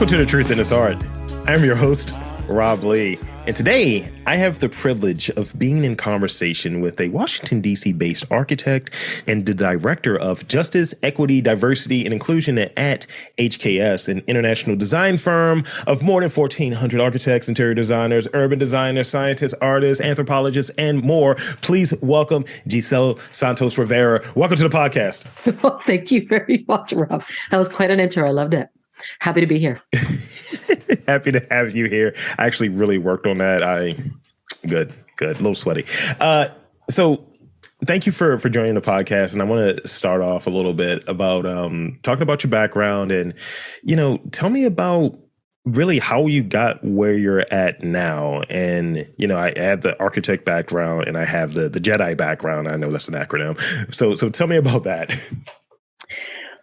Welcome to The Truth in This Art. I'm your host, Rob Lee. And today, I have the privilege of being in conversation with a Washington, D.C. based architect and the director of Justice, Equity, Diversity, and Inclusion at HKS, an international design firm of more than 1,400 architects, interior designers, urban designers, scientists, artists, anthropologists, and more. Please welcome Yiselle Santos Rivera. Welcome to the podcast. Well, thank you very much, Rob. That was quite an intro. I loved it. Happy to be here. Happy to have you here. I actually really worked on that. Good, a little sweaty. So thank you for joining the podcast. And I want to start off a little bit about talking about your background and, tell me about really how you got where you're at now. And, I have the architect background and I have the JEDI background. I know that's an acronym. So tell me about that.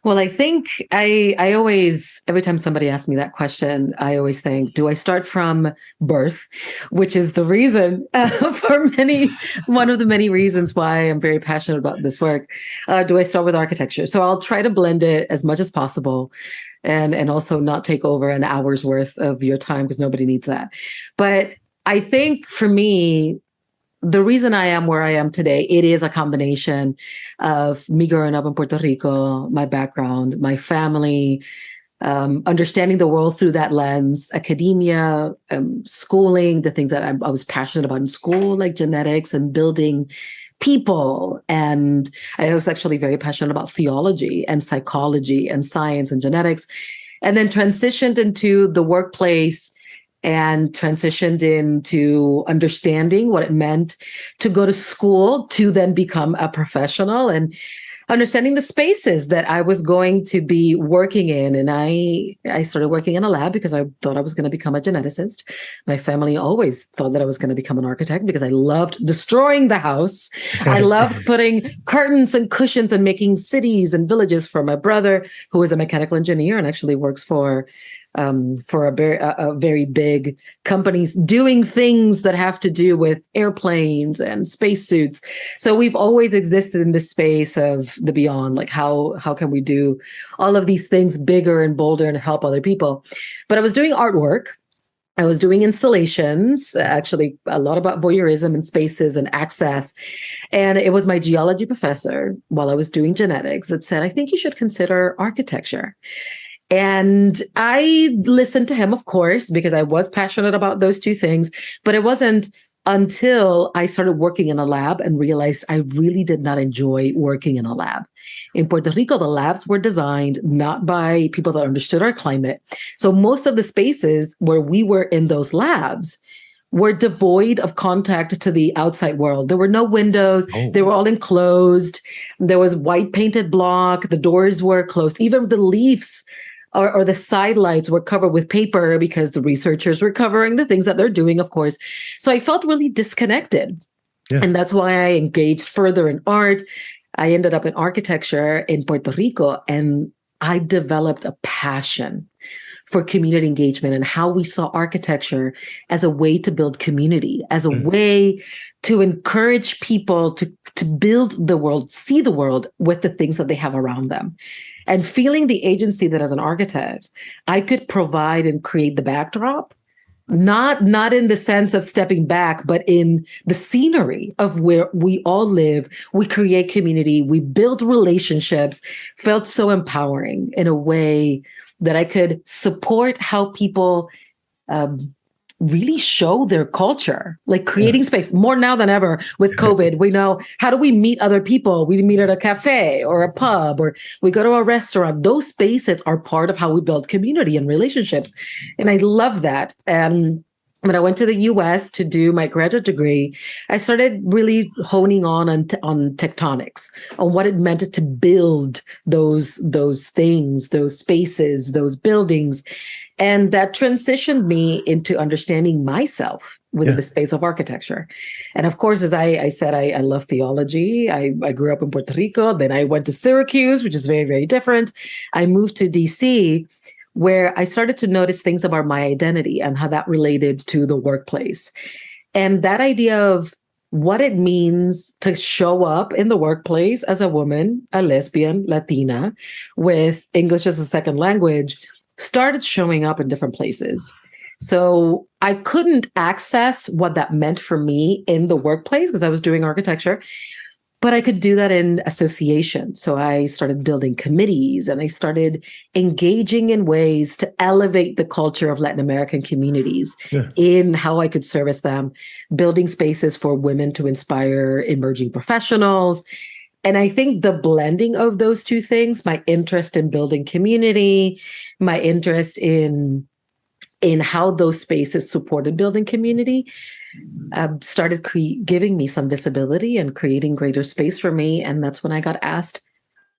Well, I think I always, every time somebody asks me that question, I always think, do I start from birth? Which is the reason one of the many reasons why I'm very passionate about this work. Do I start with architecture? So I'll try to blend it as much as possible and also not take over an hour's worth of your time because nobody needs that. But I think for me, the reason I am where I am today, it is a combination of me growing up in Puerto Rico, my background, my family, understanding the world through that lens, academia, schooling, the things that I was passionate about in school, like genetics and building people. And I was actually very passionate about theology and psychology and science and genetics, and then transitioned into the workplace and transitioned into understanding what it meant to go to school to then become a professional and understanding the spaces that I was going to be working in. And I started working in a lab because I thought I was going to become a geneticist. My family always thought that I was going to become an architect because I loved destroying the house. I loved putting curtains and cushions and making cities and villages for my brother, who is a mechanical engineer and actually works for a very big companies doing things that have to do with airplanes and spacesuits. So we've always existed in this space of the beyond, like how can we do all of these things bigger and bolder and help other people? But I was doing artwork. I was doing installations, actually a lot about voyeurism and spaces and access. And it was my geology professor while I was doing genetics that said, I think you should consider architecture. And I listened to him, of course, because I was passionate about those two things. But it wasn't until I started working in a lab and realized I really did not enjoy working in a lab. In Puerto Rico, the labs were designed not by people that understood our climate. So most of the spaces where we were in those labs were devoid of contact to the outside world. There were no windows. Oh. They were all enclosed. There was white painted block. The doors were closed. Even the leaves or the side lights were covered with paper because the researchers were covering the things that they're doing, of course. So I felt really disconnected. Yeah. And that's why I engaged further in art. I ended up in architecture in Puerto Rico, and I developed a passion for community engagement and how we saw architecture as a way to build community, as a way to encourage people to build the world, see the world with the things that they have around them. And feeling the agency that as an architect, I could provide and create the backdrop, not in the sense of stepping back, but in the scenery of where we all live, we create community, we build relationships, felt so empowering in a way that I could support how people really show their culture, like creating space more now than ever with COVID. We know, how do we meet other people? We meet at a cafe or a pub, or we go to a restaurant. Those spaces are part of how we build community and relationships. And I love that. When I went to the US to do my graduate degree, I started really honing on tectonics, on what it meant to build those things, those spaces, those buildings. And that transitioned me into understanding myself within the space of architecture. And of course, as I said, I love theology. I grew up in Puerto Rico. Then I went to Syracuse, which is very, very different. I moved to DC, where I started to notice things about my identity and how that related to the workplace. And that idea of what it means to show up in the workplace as a woman, a lesbian, Latina, with English as a second language, started showing up in different places. So I couldn't access what that meant for me in the workplace because I was doing architecture, but I could do that in association. So I started building committees and I started engaging in ways to elevate the culture of Latin American communities in how I could service them, building spaces for women to inspire emerging professionals. And I think the blending of those two things, my interest in building community, my interest in how those spaces supported building community, started giving me some visibility and creating greater space for me. And that's when I got asked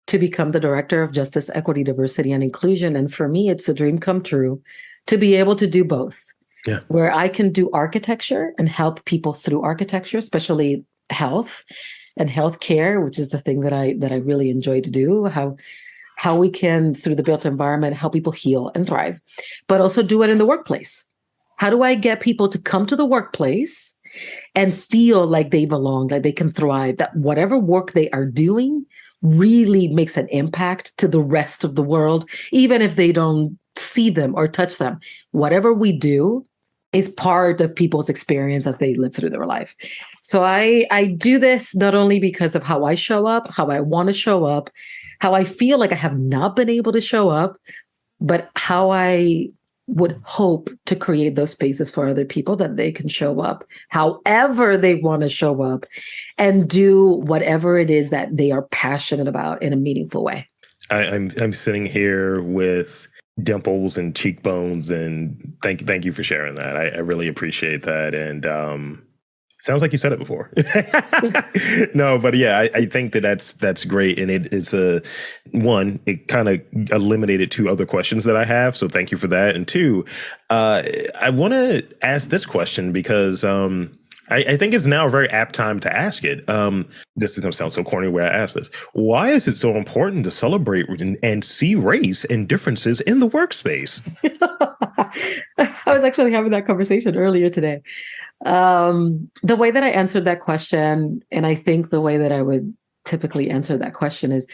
to become the director of Justice, Equity, Diversity, and Inclusion. And for me, it's a dream come true to be able to do both, where I can do architecture and help people through architecture, especially health and healthcare, which is the thing that I really enjoy to do, how we can, through the built environment, help people heal and thrive, but also do it in the workplace. How do I get people to come to the workplace and feel like they belong, like they can thrive, that whatever work they are doing really makes an impact to the rest of the world, even if they don't see them or touch them. Whatever we do is part of people's experience as they live through their life. So I do this not only because of how I show up, how I want to show up, how I feel like I have not been able to show up, but how I would hope to create those spaces for other people that they can show up however they want to show up and do whatever it is that they are passionate about in a meaningful way. I'm sitting here with dimples and cheekbones, and thank you for sharing that. I really appreciate that. And sounds like you said it before. No, but yeah, I think that's great. And it's it kind of eliminated two other questions that I have. So thank you for that. And two, I want to ask this question because I think it's now a very apt time to ask it. This is going to sound so corny where I ask this. Why is it so important to celebrate and see race and differences in the workspace? I was actually having that conversation earlier today. The way that I answered that question, and I think the way that I would typically answer that question is,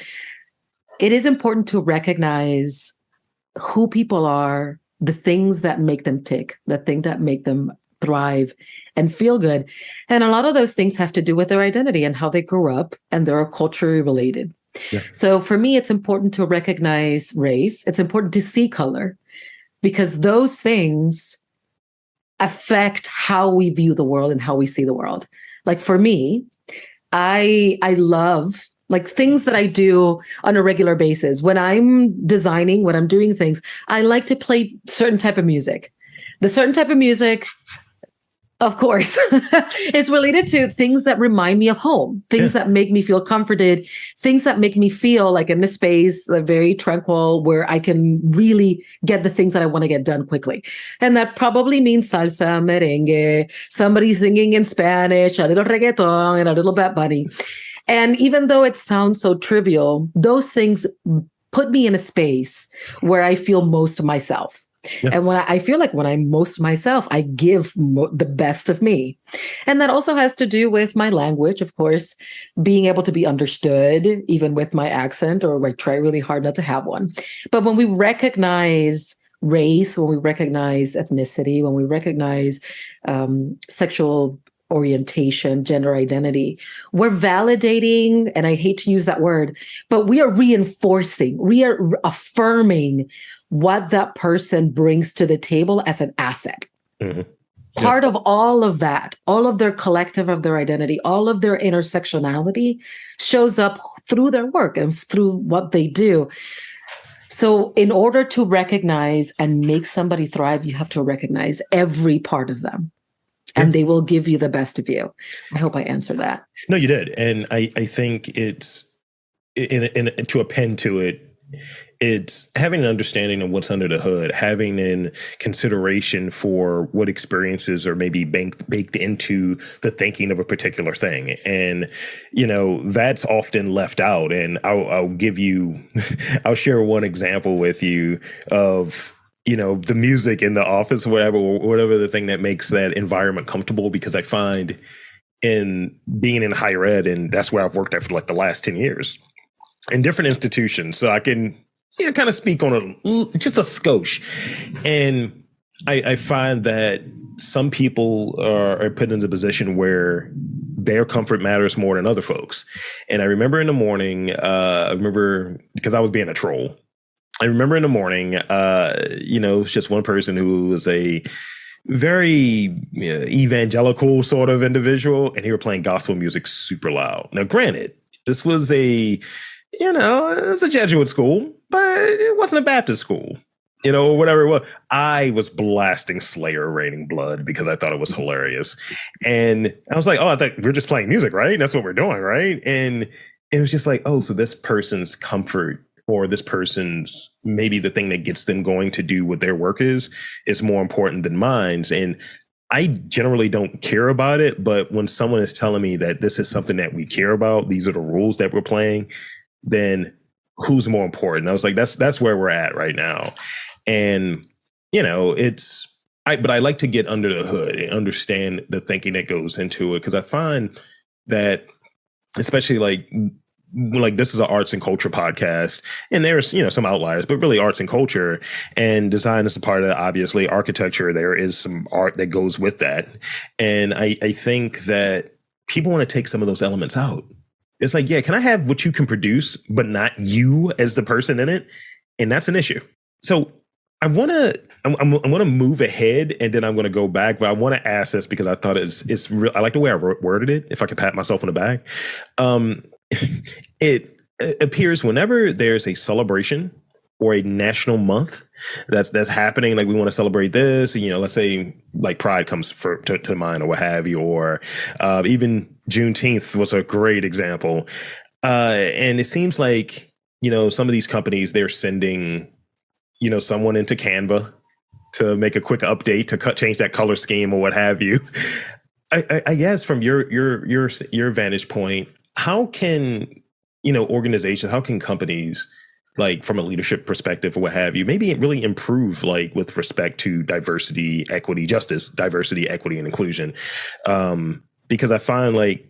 it is important to recognize who people are, the things that make them tick, the things that make them thrive and feel good. And a lot of those things have to do with their identity and how they grew up, and they're culturally related. Yeah. So for me, it's important to recognize race. It's important to see color, because those things affect how we view the world and how we see the world. Like for me, I love like things that I do on a regular basis. When I'm designing, when I'm doing things, I like to play certain type of music. The certain type of music, of course, is related to things that remind me of home, things that make me feel comforted, things that make me feel like in a space, very tranquil, where I can really get the things that I want to get done quickly. And that probably means salsa, merengue, somebody singing in Spanish, a little reggaeton, and a little Bad Bunny. And even though it sounds so trivial, those things put me in a space where I feel most of myself. Yeah. And when I feel like when I'm most myself, I give the best of me. And that also has to do with my language, of course, being able to be understood, even with my accent, or I try really hard not to have one. But when we recognize race, when we recognize ethnicity, when we recognize sexual orientation, gender identity, we're validating, and I hate to use that word, but we are reinforcing, we are affirming what that person brings to the table as an asset. Mm-hmm. Part of all of that, all of their collective of their identity, all of their intersectionality shows up through their work and through what they do. So in order to recognize and make somebody thrive, you have to recognize every part of them. And they will give you the best of you. I hope I answered that. No, you did. And I think it's, to append to it, it's having an understanding of what's under the hood, having in consideration for what experiences are maybe baked into the thinking of a particular thing. And, that's often left out. And I'll give you, I'll share one example with you of, the music in the office, whatever the thing that makes that environment comfortable, because I find in being in higher ed, and that's where I've worked at for like the last 10 years in different institutions. So I can kind of speak on just a skosh. And I find that some people are put in a position where their comfort matters more than other folks. And I remember in the morning, because I was being a troll. I remember in the morning, it's just one person who was a very evangelical sort of individual, and he were playing gospel music super loud. Now, granted, this was it was a Jesuit school, but it wasn't a Baptist school, or whatever it was. I was blasting Slayer, Raining Blood, because I thought it was hilarious. And I was like, oh, I thought we're just playing music, right? That's what we're doing, right? And it was just like, oh, so this person's comfort, or this person's maybe the thing that gets them going to do what their work is more important than mine. And I generally don't care about it. But when someone is telling me that this is something that we care about, these are the rules that we're playing, then who's more important? I was like, that's where we're at right now. And, but I like to get under the hood and understand the thinking that goes into it. Because I find that, especially like this is an arts and culture podcast, and there's, some outliers, but really arts and culture, and design is a part of that. Obviously, architecture, there is some art that goes with that. And I think that people want to take some of those elements out. It's like, yeah, can I have what you can produce, but not you as the person in it? And that's an issue. So I want to move ahead, and then I'm going to go back, but I want to ask this because I thought it's real. I like the way I worded it. If I could pat myself on the back. It appears whenever there's a celebration or a national month that's happening, like we want to celebrate this, let's say like Pride comes to mind or what have you, or even Juneteenth was a great example. And it seems like, some of these companies, they're sending, someone into Canva to make a quick update to change that color scheme or what have you. I guess from your vantage point, how can organizations, how can companies, like from a leadership perspective or what have you, maybe really improve, like with respect to diversity, equity, justice, diversity, equity, and inclusion? Because I find like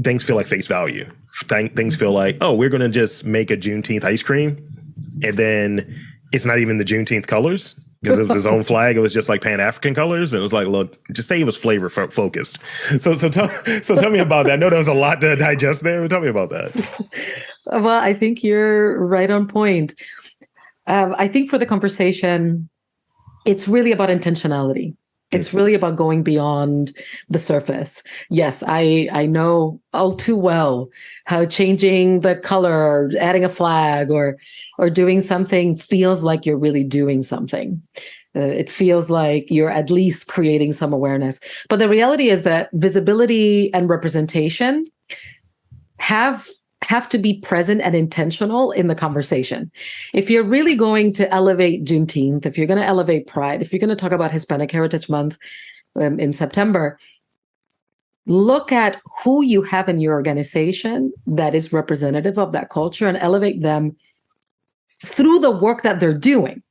things feel like face value. Things feel like, oh, we're going to just make a Juneteenth ice cream, and then it's not even the Juneteenth colors, because it was his own flag. It was just like Pan-African colors. And it was like, look, just say it was flavor focused. So tell me about that. I know there was a lot to digest there, but tell me about that. Well, I think you're right on point. I think for the conversation, it's really about intentionality. It's really about going beyond the surface. Yes, I know all too well how changing the color, adding a flag, or doing something feels like you're really doing something. It feels like you're at least creating some awareness. But the reality is that visibility and representation have to be present and intentional in the conversation. If you're really going to elevate Juneteenth, if you're going to elevate Pride, if you're going to talk about Hispanic Heritage Month in September, look at who you have in your organization that is representative of that culture and elevate them through the work that they're doing.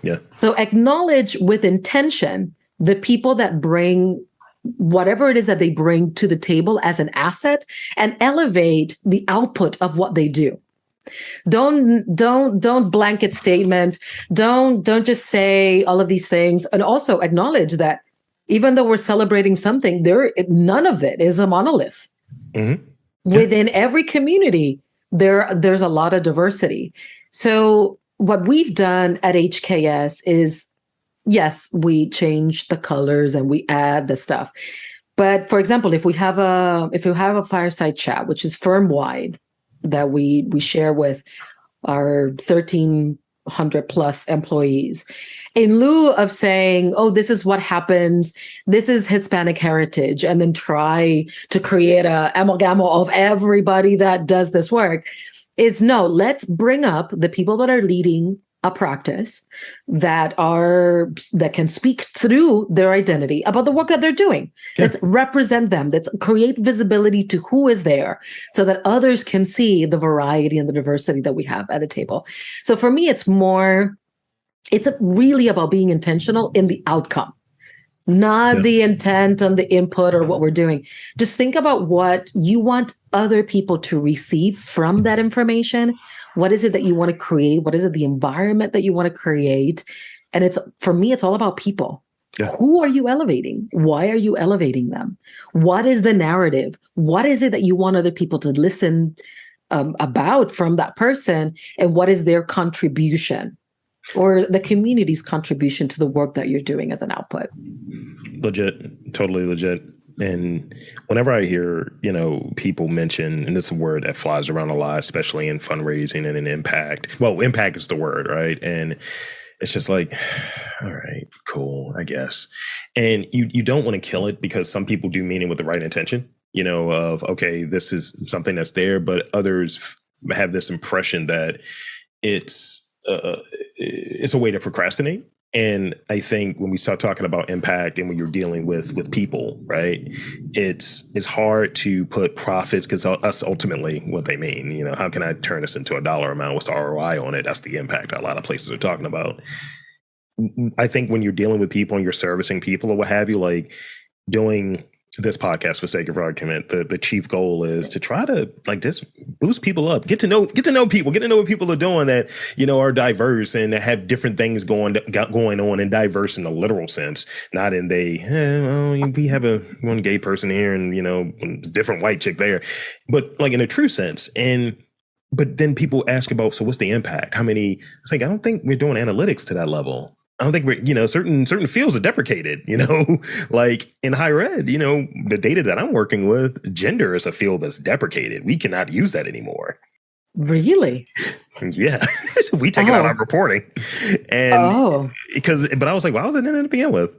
Yeah. So acknowledge with intention the people that bring whatever it is that they bring to the table as an asset, and elevate the output of what they do. Don't blanket statement. Don't just say all of these things, and also acknowledge that even though we're celebrating something, none of it is a monolith. Mm-hmm. Within every community, there's a lot of diversity. So what we've done at HKS is, yes, we change the colors and we add the stuff. But for example, if we have a fireside chat, which is firm wide, that we share with our 1,300 plus employees, in lieu of saying, oh, this is what happens, this is Hispanic heritage, and then try to create a amalgam of everybody that does this work, is no, let's bring up the people that are leading a practice that can speak through their identity about the work that they're doing. Yeah. Let's represent them. Let's create visibility to who is there so that others can see the variety and the diversity that we have at the table. So for me, it's really about being intentional in the outcome. not the intent on the input or what we're doing. Just think about what you want other people to receive from that information. What is it that you want to create? What is it, the environment that you want to create? And it's, for me, it's all about people. Yeah. Who are you elevating? Why are you elevating them? What is the narrative? What is it that you want other people to listen about from that person? And what is their contribution or the community's contribution to the work that you're doing as an output? Legit, totally legit. And whenever I hear, people mention, and this is a word that flies around a lot, especially in fundraising and in impact. Well, impact is the word, right? And it's just like, all right, cool, I guess. And you don't want to kill it, because some people do mean it with the right intention, of, okay, this is something that's there, but others have this impression that it's a way to procrastinate. And I think when we start talking about impact and when you're dealing with people, right, it's hard to put profits, because that's ultimately what they mean. How can I turn this into a dollar amount? What's the ROI on it? That's the impact a lot of places are talking about. I think when you're dealing with people and you're servicing people or what have you, like doing this podcast for sake of argument, the chief goal is to try to just boost people up, get to know people, get to know what people are doing that, are diverse and have different things going on, and diverse in the literal sense, not in we have one gay person here and, a different white chick there, but like in a true sense. But then people ask about, so what's the impact? How many? It's like, I don't think we're doing analytics to that level. I don't think we're, certain fields are deprecated, like in higher ed, the data that I'm working with, gender is a field that's deprecated. We cannot use that anymore. Really? Yeah. We take it out of reporting. And but I was like, why was it in it to begin with?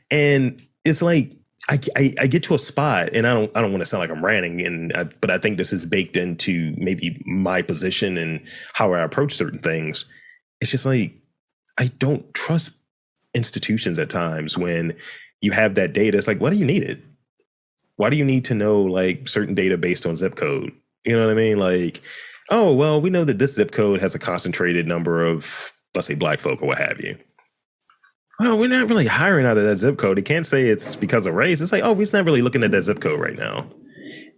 And it's like, I get to a spot, and I don't want to sound like I'm ranting, but I think this is baked into maybe my position and how I approach certain things. It's just like, I don't trust institutions at times when you have that data. It's like, why do you need it? Why do you need to know certain data based on zip code? You know what I mean? Like, oh, well, we know that this zip code has a concentrated number of, let's say, Black folk or what have you. Well, we're not really hiring out of that zip code. It can't say it's because of race. It's like, oh, we're not really looking at that zip code right now.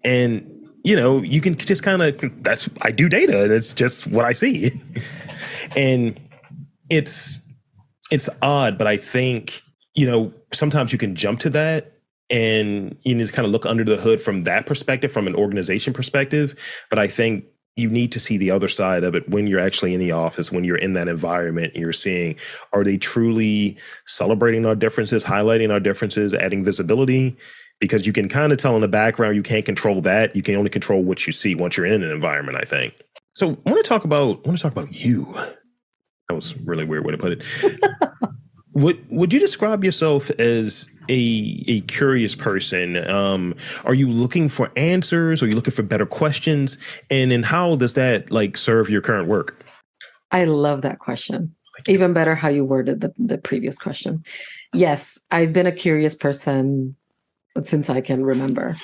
And, you can just kind of, I do data, and it's just what I see. And it's odd, but I think, sometimes you can jump to that and just kind of look under the hood from that perspective, from an organization perspective. But I think you need to see the other side of it when you're actually in the office, when you're in that environment, and you're seeing, are they truly celebrating our differences, highlighting our differences, adding visibility? Because you can kind of tell in the background, you can't control that. You can only control what you see once you're in an environment, I think. So I want to talk about you. That was a really weird way to put it. Would you describe yourself as a curious person? Are you looking for answers? Are you looking for better questions? And then how does that serve your current work? I love that question. Even better how you worded the previous question. Yes, I've been a curious person since I can remember.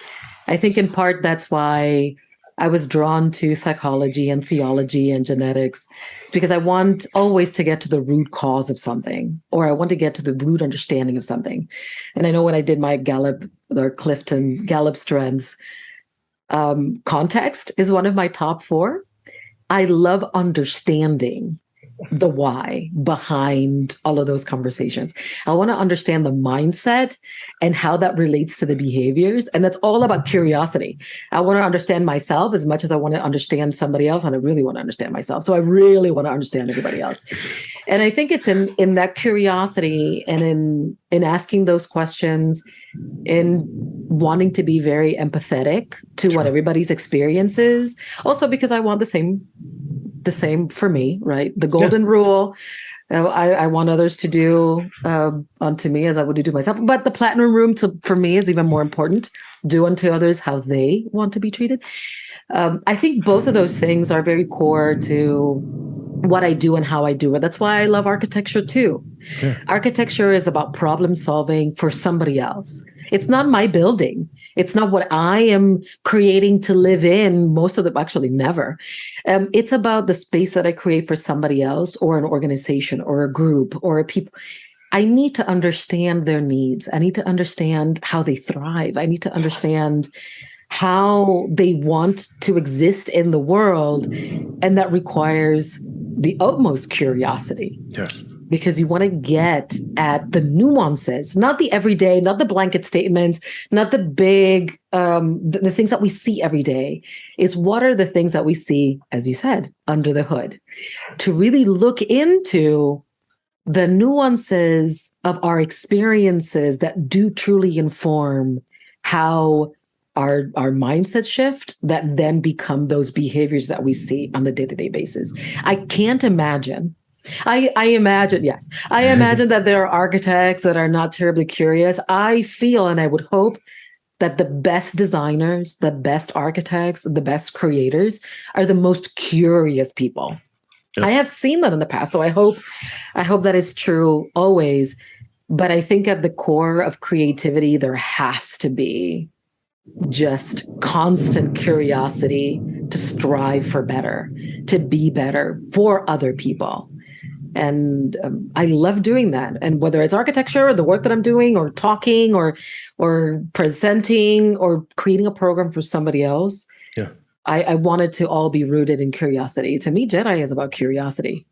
I think in part that's why I was drawn to psychology and theology and genetics. It's because I want always to get to the root cause of something, or I want to get to the root understanding of something. And I know when I did my Gallup or Clifton Gallup strengths, context is one of my top 4. I love understanding the why behind all of those conversations. I want to understand the mindset and how that relates to the behaviors. And that's all about curiosity. I want to understand myself as much as I want to understand somebody else. And I really want to understand myself. So I really want to understand everybody else. And I think it's in that curiosity and in asking those questions, in wanting to be very empathetic to what everybody's experience is. Also because I want the same for me, right? The golden rule. I want others to do unto me as I would do to myself. But the platinum rule for me is even more important. Do unto others how they want to be treated. I think both of those things are very core to what I do and how I do it. That's why I love architecture too. Yeah. Architecture is about problem solving for somebody else. It's not my building. It's not what I am creating to live in. Most of them, actually never. It's about the space that I create for somebody else or an organization or a group or a people. I need to understand their needs. I need to understand how they thrive. I need to understand how they want to exist in the world. And that requires the utmost curiosity. Yes. Because you want to get at the nuances, not the everyday, not the blanket statements, not the big, the things that we see every day. Is what are the things that we see, as you said, under the hood, to really look into the nuances of our experiences that do truly inform how our mindsets shift, that then become those behaviors that we see on the day-to-day basis. I can't imagine. I imagine, yes. I imagine that there are architects that are not terribly curious. I feel, and I would hope, that the best designers, the best architects, the best creators are the most curious people. Yeah. I have seen that in the past. So I hope that is true always. But I think at the core of creativity, there has to be just constant curiosity to strive for better, to be better for other people. And I love doing that. And whether it's architecture or the work that I'm doing or talking or presenting or creating a program for somebody else, yeah, I want it to all be rooted in curiosity. To me, JEDI is about curiosity.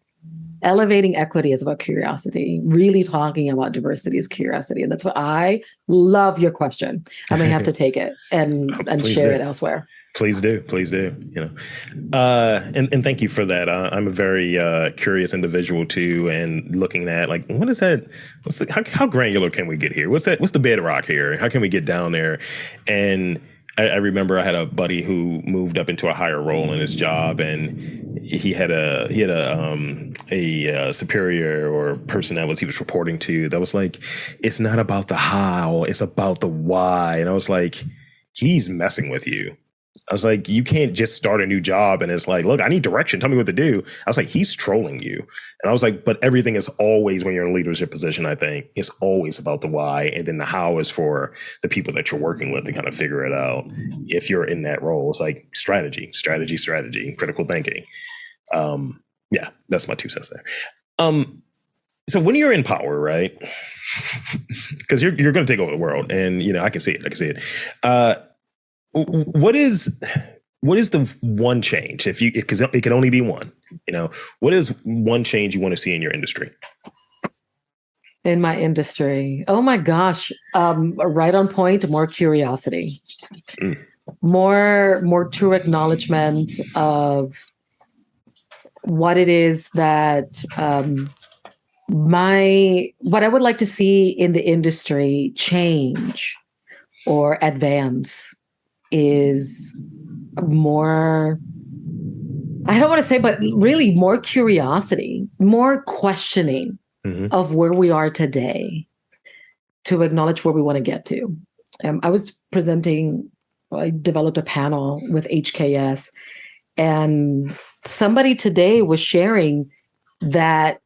Elevating equity is about curiosity. Really talking about diversity is curiosity. And that's what I love your question. I may have to take it and share it elsewhere. Please do. And thank you for that. I'm a very curious individual too, and looking at like, what is that? How granular can we get here? What's the bedrock here? How can we get down there? And I remember I had a buddy who moved up into a higher role in his job, and he had a superior or person that he was reporting to that was like, it's not about the how, it's about the why. And I was like, he's messing with you. I was like, you can't just start a new job and it's like, look, I need direction. Tell me what to do. I was like, he's trolling you. And I was like, but everything is always, when you're in a leadership position, I think it's always about the why. And then the how is for the people that you're working with to kind of figure it out. If you're in that role, it's like strategy, critical thinking. Yeah, that's my 2 cents there. So when you're in power, right? Because you're going to take over the world, and I can see it. What is the one change, because it can only be one, what is one change you want to see in your industry? In my industry? Oh my gosh. Right on point, more curiosity, more true acknowledgement of what it is that, what I would like to see in the industry change or advance is more, I don't want to say, but really more curiosity, more questioning of where we are today to acknowledge where we want to get to. I developed a panel with HKS, and somebody today was sharing that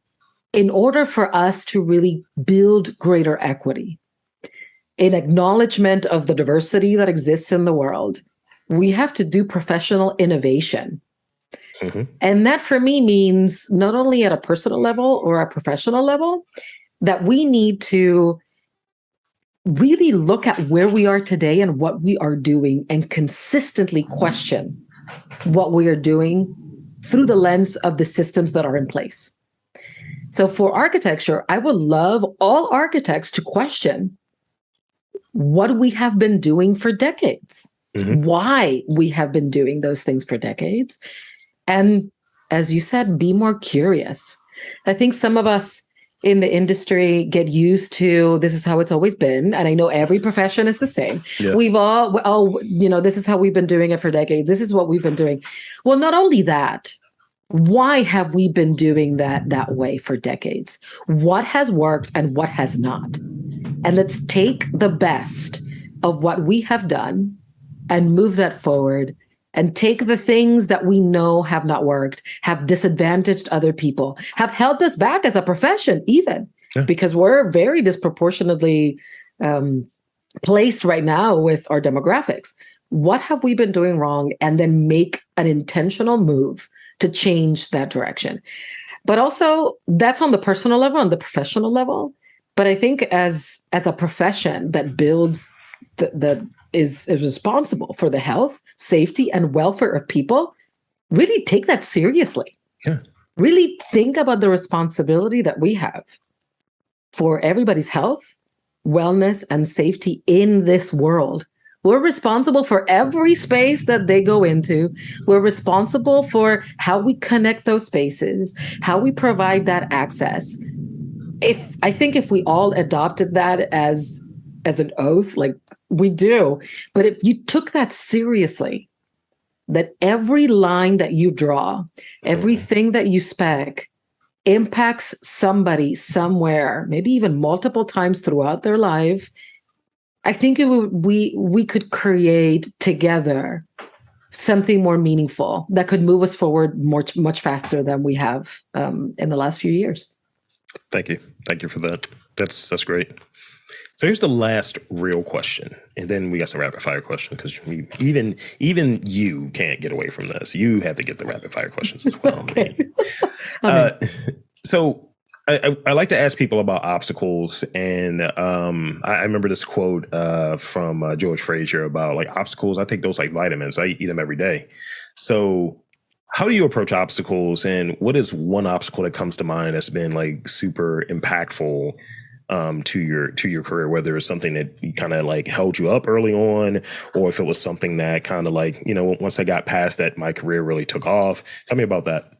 in order for us to really build greater equity, in acknowledgement of the diversity that exists in the world, we have to do professional innovation. And that for me means not only at a personal level or a professional level, that we need to really look at where we are today and what we are doing and consistently question what we are doing through the lens of the systems that are in place. So for architecture, I would love all architects to question what we have been doing for decades, why we have been doing those things for decades. And as you said, be more curious. I think some of us in the industry get used to, this is how it's always been. And I know every profession is the same. Yeah. We've all, this is how we've been doing it for decades. This is what we've been doing. Well, not only that, why have we been doing that way for decades? What has worked and what has not? And let's take the best of what we have done and move that forward, and take the things that we know have not worked, have disadvantaged other people, have held us back as a profession even, because we're very disproportionately placed right now with our demographics. What have we been doing wrong? And then make an intentional move to change that direction. But also, that's on the personal level, on the professional level. But I think as a profession that builds, that is responsible for the health, safety, and welfare of people, really take that seriously. Yeah. Really think about the responsibility that we have for everybody's health, wellness, and safety in this world. We're responsible for every space that they go into. We're responsible for how we connect those spaces, how we provide that access. I think if we all adopted that as an oath, like we do, but if you took that seriously, that every line that you draw, everything that you spec impacts somebody somewhere, maybe even multiple times throughout their life, I think we could create together something more meaningful that could move us forward much faster than we have in the last few years. Thank you for that. That's great. So here's the last real question, and then we got some rapid fire questions because even you can't get away from this. You have to get the rapid fire questions as well. Okay. So I like to ask people about obstacles, and I remember this quote from George Frazier about like obstacles. I take those like vitamins. I eat them every day. So how do you approach obstacles, and what is one obstacle that comes to mind that's been like super impactful to your career, whether it's something that kind of like held you up early on, or if it was something that kind of like, once I got past that, my career really took off. Tell me about that.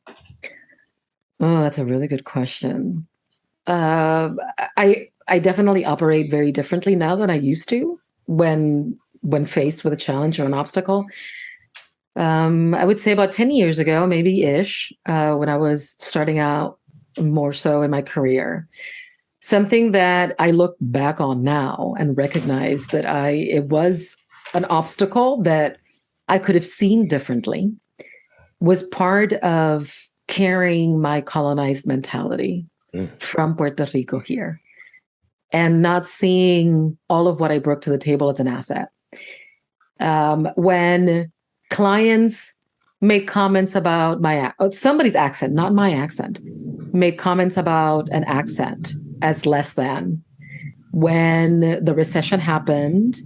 Oh, that's a really good question. I definitely operate very differently now than I used to when faced with a challenge or an obstacle. I would say about 10 years ago, maybe ish, when I was starting out more so in my career. Something that I look back on now and recognize that it was an obstacle that I could have seen differently, was part of carrying my colonized mentality from Puerto Rico here and not seeing all of what I brought to the table as an asset. When clients made comments about somebody's accent, not my accent, made comments about an accent as less than. When the recession happened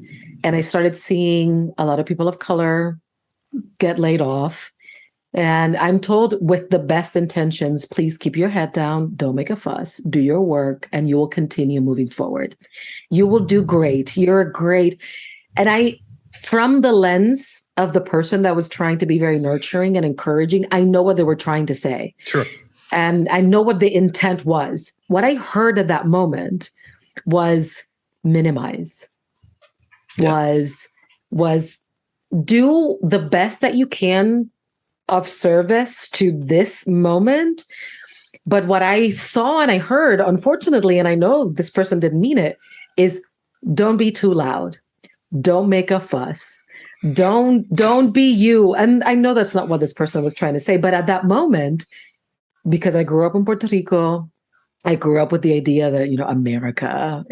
and I started seeing a lot of people of color get laid off, and I'm told with the best intentions, please keep your head down, don't make a fuss, do your work, and you will continue moving forward. You will do great. You're great. And from the lens of the person that was trying to be very nurturing and encouraging, I know what they were trying to say. Sure. And I know what the intent was. What I heard at that moment was minimize, was do the best that you can of service to this moment. But what I saw and I heard, unfortunately, and I know this person didn't mean it, is don't be too loud. Don't make a fuss. Don't be you. And I know that's not what this person was trying to say, but at that moment, because I grew up in Puerto Rico, I grew up with the idea that, America,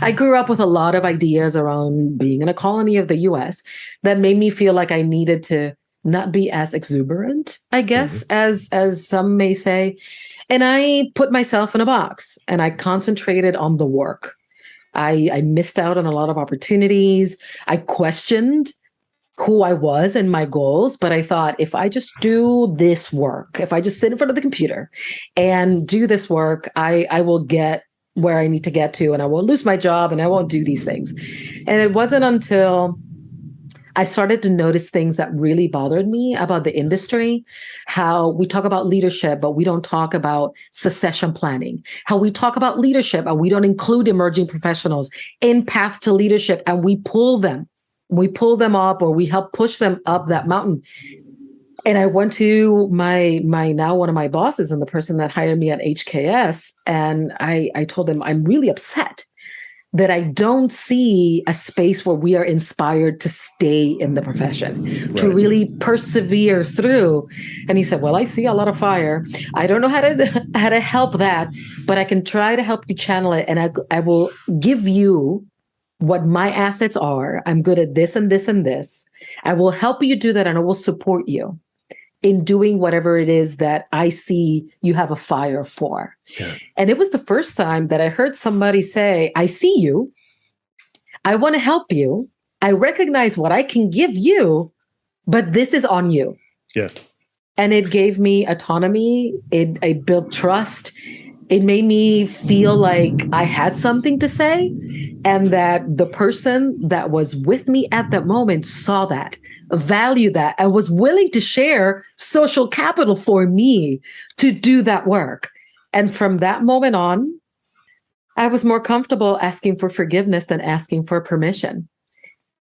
I grew up with a lot of ideas around being in a colony of the US that made me feel like I needed to not be as exuberant, I guess, as some may say. And I put myself in a box and I concentrated on the work. I missed out on a lot of opportunities. I questioned who I was and my goals, but I thought if I just do this work, if I just sit in front of the computer and do this work, I will get where I need to get to and I won't lose my job and I won't do these things. And it wasn't until I started to notice things that really bothered me about the industry, how we talk about leadership, but we don't talk about succession planning, how we talk about leadership, and we don't include emerging professionals in path to leadership, and we pull them up or we help push them up that mountain. And I went to my now one of my bosses and the person that hired me at HKS, and I told them I'm really upset that I don't see a space where we are inspired to stay in the profession, to really persevere through. And he said, well, I see a lot of fire. I don't know how to help that, but I can try to help you channel it. And I will give you what my assets are. I'm good at this and this and this. I will help you do that and I will support you. in doing whatever it is that I see you have a fire for. Yeah. And it was the first time that I heard somebody say, I see you. I want to help you. I recognize what I can give you, but this is on you. Yeah. And it gave me autonomy. It built trust. It made me feel like I had something to say, and that the person that was with me at that moment saw that, valued that, and was willing to share social capital for me to do that work. And from that moment on, I was more comfortable asking for forgiveness than asking for permission.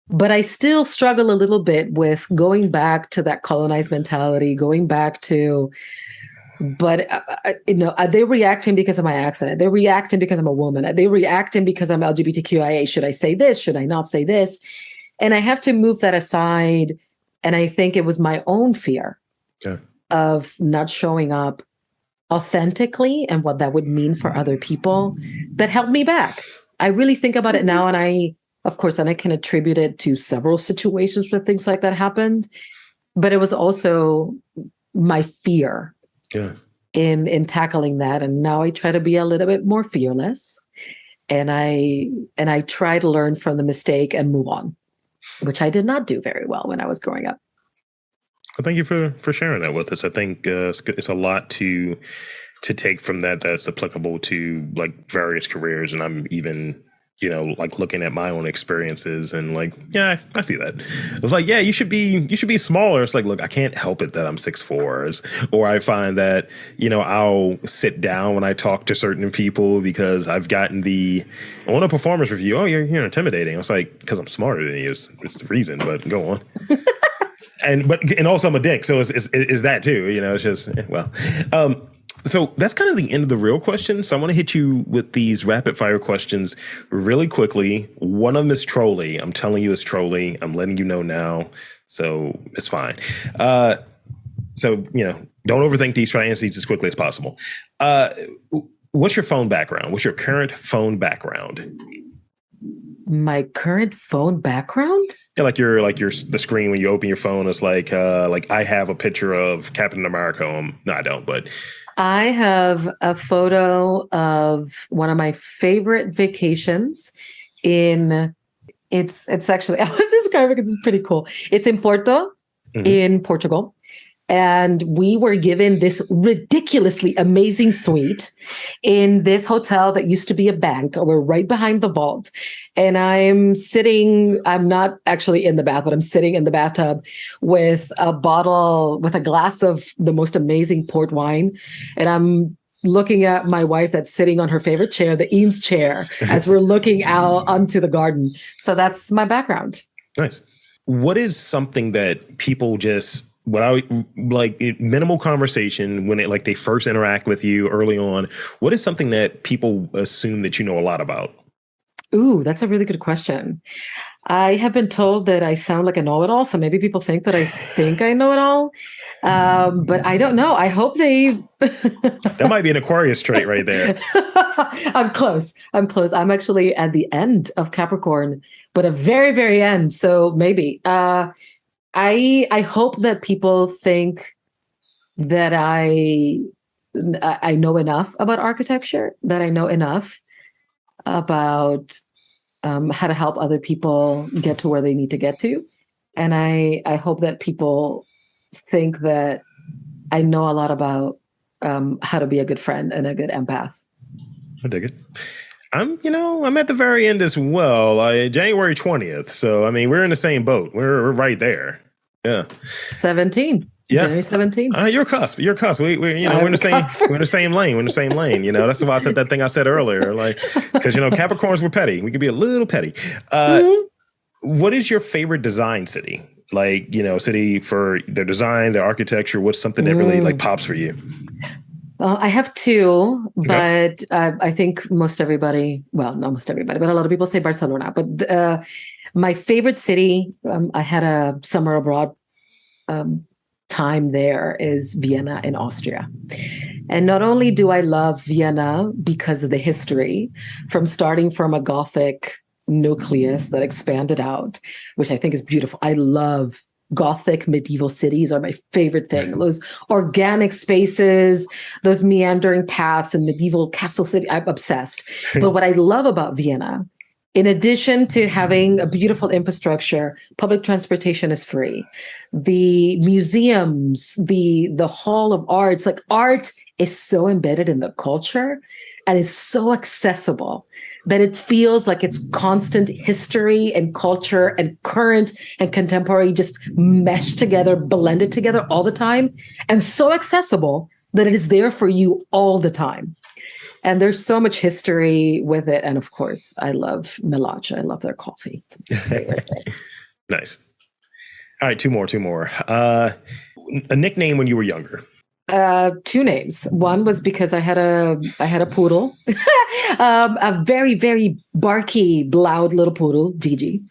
But I still struggle a little bit with going back to that colonized mentality, going back to, but are they reacting because of my accent? They're reacting because I'm a woman. Are they reacting because I'm LGBTQIA? Should I say this? Should I not say this? And I have to move that aside. And I think it was my own fear of not showing up authentically and what that would mean for other people that held me back. I really think about it now, and I can attribute it to several situations where things like that happened, but it was also my fear in tackling that. And now I try to be a little bit more fearless, and I try to learn from the mistake and move on, which I did not do very well when I was growing up. Well, thank you for sharing that with us. I think it's a lot to take from that's applicable to like various careers. And I'm even, like looking at my own experiences and like, yeah, I see that. It's like, yeah, you should be smaller. It's like, look, I can't help it that I'm 6'4", or I find that, I'll sit down when I talk to certain people because I've gotten on a performance review, oh, you're intimidating. I was like, because I'm smarter than you. It's the reason, but go on. And also I'm a dick, so is that too? It's just So that's kind of the end of the real question. So I want to hit you with these rapid fire questions really quickly. One of them is trolly. I'm telling you, it's trolly. I'm letting you know now, so it's fine. So don't overthink these. Try to answer these as quickly as possible. What's your phone background? What's your current phone background? My current phone background? Yeah, like the screen when you open your phone is like I have a picture of Captain America. No, I don't, but I have a photo of one of my favorite vacations it's actually, I want to describe it because it's pretty cool. It's in Porto, in Portugal. And we were given this ridiculously amazing suite in this hotel that used to be a bank. We're right behind the vault. And I'm not actually in the bath, but I'm sitting in the bathtub with a glass of the most amazing port wine. And I'm looking at my wife that's sitting on her favorite chair, the Eames chair, as we're looking out onto the garden. So that's my background. Nice. What is something that people just... what I like minimal conversation when they first interact with you early on, what is something that people assume that you know a lot about? Ooh, that's a really good question. I have been told that I sound like a know-it-all, so maybe people think that I think I know it all. But I don't know. I hope they... That might be an Aquarius trait right there. I'm close. I'm actually at the end of Capricorn, but a very, very end. So maybe. I hope that people think that I know enough about architecture, that I know enough about how to help other people get to where they need to get to. And I hope that people think that I know a lot about how to be a good friend and a good empath. I dig it. I'm at the very end as well. January 20th. So, we're in the same boat. We're right there. Yeah. 17. Yeah. January 17. You're a cusp. We're in the same lane. We're in the same lane. That's why I said that thing I said earlier. Because Capricorns were petty. We could be a little petty. What is your favorite design city? City for their design, their architecture. What's something that really pops for you? I have two, but I think not most everybody, but a lot of people say Barcelona. But my favorite city, I had a summer abroad time there, is Vienna in Austria. And not only do I love Vienna because of the history, starting from a Gothic nucleus that expanded out, which I think is beautiful. I love Gothic medieval cities are my favorite thing. Those organic spaces, those meandering paths and medieval castle city, I'm obsessed. But what I love about Vienna, in addition to having a beautiful infrastructure, public transportation is free. The museums, the Hall of Arts, like art is so embedded in the culture and is so accessible that it feels like it's constant history and culture and current and contemporary just meshed together, blended together all the time, and so accessible that it is there for you all the time. And there's so much history with it. And of course, I love Melacha. I love their coffee. Nice. All right, two more. A nickname when you were younger. Two names. One was because I had a poodle, a very, very barky, loud little poodle, Gigi.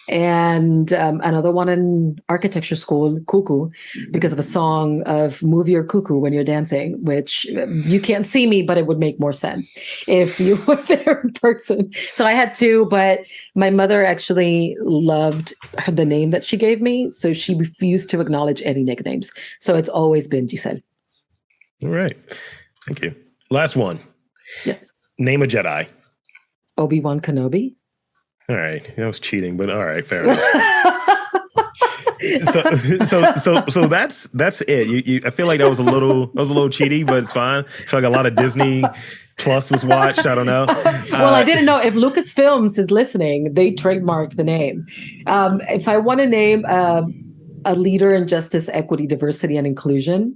And another one in architecture school, Cuckoo, because of a song of Move Your Cuckoo when you're dancing, which you can't see me, but it would make more sense if you were there in person. So I had two, but my mother actually loved the name that she gave me. So she refused to acknowledge any nicknames. So it's always been Yiselle. All right. Thank you. Last one. Yes. Name a Jedi. Obi-Wan Kenobi. All right, that was cheating, but all right, fair enough. so that's it. I feel like that was a little cheaty, but it's fine. I feel like a lot of Disney Plus was watched. I don't know. Well, I didn't know if Lucasfilms is listening. They trademarked the name. If I want to name a leader in justice, equity, diversity, and inclusion,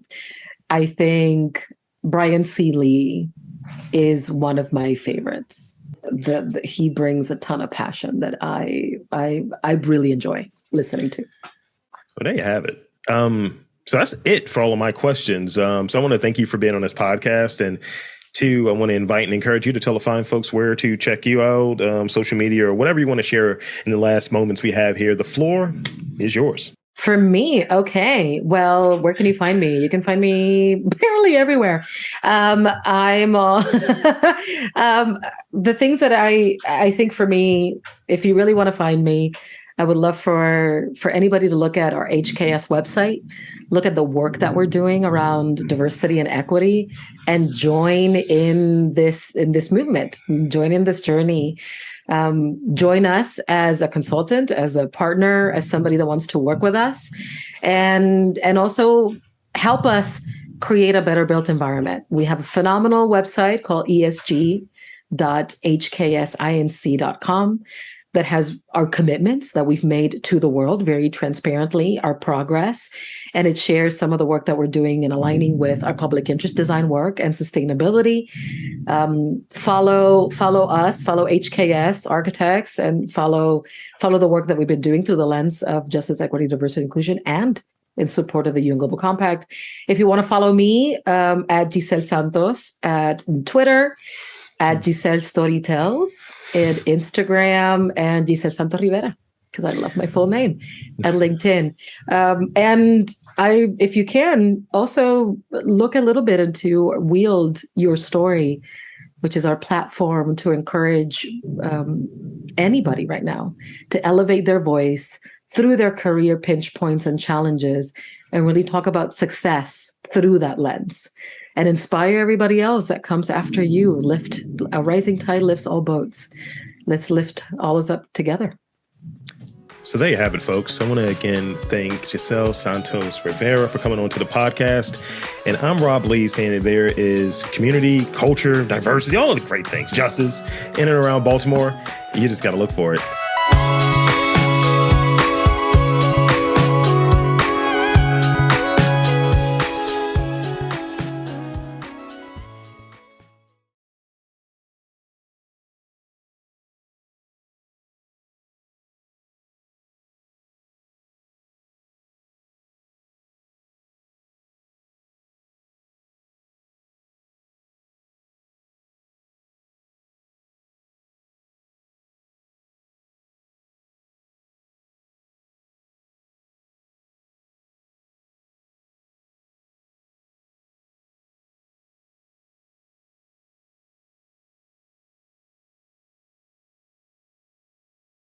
I think Brian C. Lee is one of my favorites. He brings a ton of passion that I really enjoy listening to. Well, there you have it. So that's it for all of my questions. So I want to thank you for being on this podcast. And two, I want to invite and encourage you to tell the fine folks where to check you out, social media or whatever you want to share in the last moments we have here. The floor is yours. For me, okay. Well, where can you find me? You can find me barely everywhere. I'm the things that I think for me, if you really want to find me, I would love for anybody to look at our HKS website, look at the work that we're doing around diversity and equity, and join in this movement, join in this journey. Join us as a consultant, as a partner, as somebody that wants to work with us, and also help us create a better built environment. We have a phenomenal website called esg.hksinc.com that has our commitments that we've made to the world very transparently, our progress, and it shares some of the work that we're doing in aligning with our public interest design work and sustainability. Follow us, follow HKS Architects, and follow the work that we've been doing through the lens of justice, equity, diversity, inclusion, and in support of the UN Global Compact. If you want to follow me at Yiselle Santos at Twitter, at Yiselle Storytells at Instagram, and Yiselle Santos Rivera, because I love my full name, at LinkedIn. And if you can, also look a little bit into Wield Your Story, which is our platform to encourage anybody right now to elevate their voice through their career pinch points and challenges, and really talk about success through that lens. And inspire everybody else that comes after you. A rising tide lifts all boats. Let's lift all us up together. So there you have it, folks. I want to again thank Yiselle Santos Rivera for coming on to the podcast. And I'm Rob Lee, saying that there is community, culture, diversity, all of the great things, justice in and around Baltimore. You just got to look for it.